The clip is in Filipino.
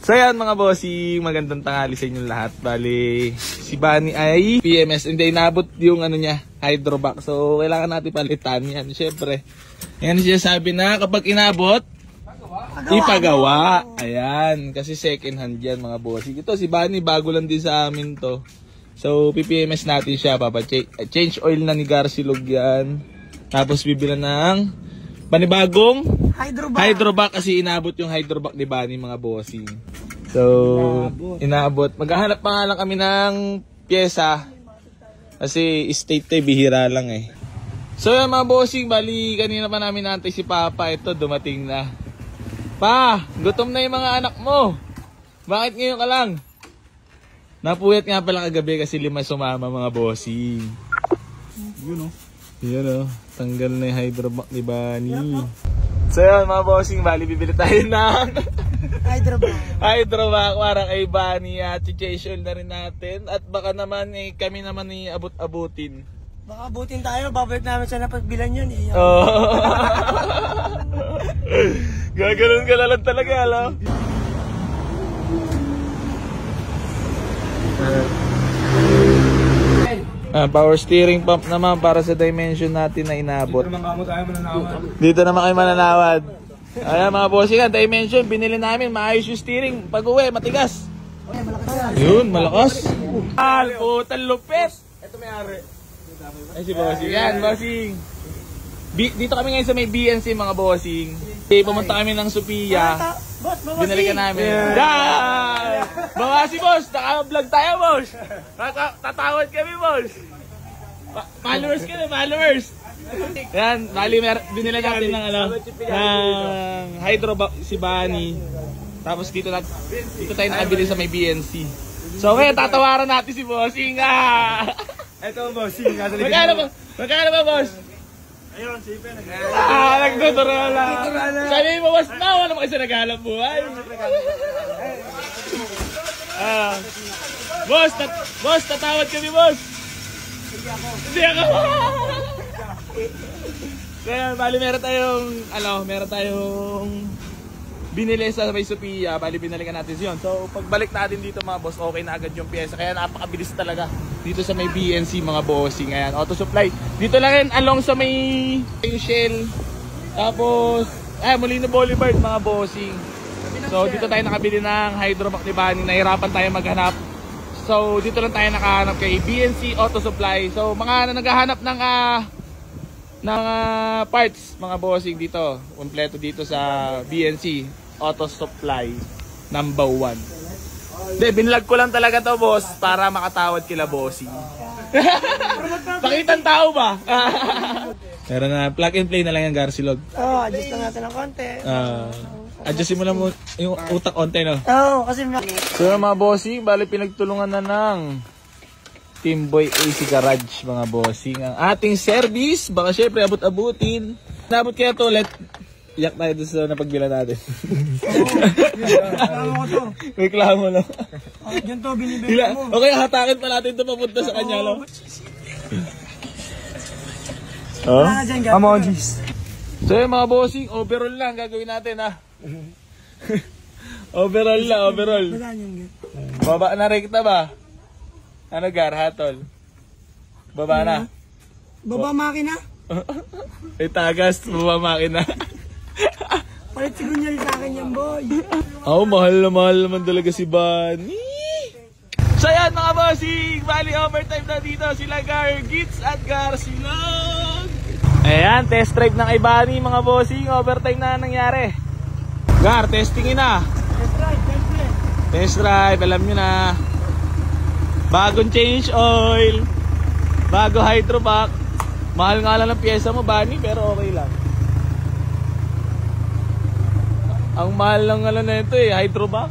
So yan mga bossing, magandang tanghali sa inyong lahat. Bali, si Bunny ay PMS, hindi inabot yung ano niya, hydrovac. So kailangan natin palitan yan, syempre. Yan siya sabi na kapag inabot, ipagawa. Ayan, kasi second hand yan mga bossing. Ito si Bunny, bago lang din sa amin to. So PPMS natin siya, change oil na ni Garcilog yan. Tapos bibilan ng panibagong hydrovac kasi inabot yung hydrovac ni Bunny mga bossing. So, inabot. Maghahanap pa nga lang kami ng pyesa kasi state tayo, bihira lang eh. So yan mga bossing, bali kanina pa namin naantay si Papa. Ito, dumating na. Pa, gutom na yung mga anak mo. Bakit ngayon ka lang? Napuyat nga pala kagabi kasi 5 sumama mga bossing. Yun o. Yun o, tanggal na yung hydrovac ni Bunny. So yan mga bossing, bali bibili tayo ng hydrovac para kay Bunny at change oil na rin natin. At baka naman kami naman abot-abutin. Baka abutin tayo, babalik namin sa napagbilan yun eh. Oh. Gaganon ka lang talaga, alam. Power steering pump naman para sa dimension natin na inabot. Dito naman kayo mananawad. Ayan mga bossing, ang dimension, binili namin, maayos yung steering. Pag uwi, matigas. Yun, malakas. Putal lupit. Ito may ari. Ay si bossing. Yan, bossing. Dito kami ngayon sa may BNC mga bossing. Pumunta kami ng Sophia. Binalikan namin. Yeah! Bawasi boss, naka-vlog tayo boss. Tatawad kami boss. Followers ka na, followers. Yan, bali binila natin ng ng hydrovac si Bunny. Tapos dito tayo nakabili sa may BNC. So ngayon tatawaran natin si Bossing. Ito Bossing, magkano ba boss? Ayun, sipe na. Nagtuturo lang. Sabi mo boss na, wala mo kasi naghahanap buhay. Boss, tatawad kami boss. Hindi ako. Kaya bali meron tayong binili sa may Sophia, bali binalikan natin yun. So pagbalik natin dito mga boss, okay na agad yung pyesa. Kaya napakabilis talaga dito sa may BNC mga bossing. Ayan, auto supply. Dito lang rin along sa may Shell. Tapos Molino Boulevard mga bossing. So dito tayo nakabili ng hydrovac ni Bunny. Nahirapan tayo maghanap. So dito lang tayo nakahanap kay BNC Auto Supply. So mga naghahanap ng parts mga bossing dito, kompleto dito sa BNC Auto Supply number 1. Hindi, binlog ko lang talaga to boss para makatawad kila bossing. Pakitang tao ba? Meron na, plug and play na lang yung Garcilog. Adjust na natin ng konti. Adjustin mo lang yung utak konti, no? Kasi so mga bossing, bali pinagtulungan na ng Team Boy AC Garage mga bossing ang ating service. Baka syempre abot-abutin. Nabot kaya to, iyak tayo doon sa napagbilan natin. reklamo ko to. Reklamo lang. Yan to, binibenta mo. Okay, hatakin pa natin ito papunta sa kanya, no? Emojis. So yung mga bossing, overall lang gagawin natin, ha? Overall lang, overall. Baba na rekta ba? Ano gar, hatol? Baba na? Baba makina? Tagas, baba makina. Palit sigunyal sa akin yan, boy. Mahal naman talaga si Bunny. So yan mga bossing, bali overtime na dito sila Gar Gits at Garcilog. Ayan, test drive ng kay Bunny mga bossing, overtime na nangyari. Gar, testingin na. Test drive, alam nyo na. Bagong change oil, bago hydrovac. Mahal nga lang ng pyesa mo Bunny, pero okay lang. Ang mahal lang na ito hydrovac.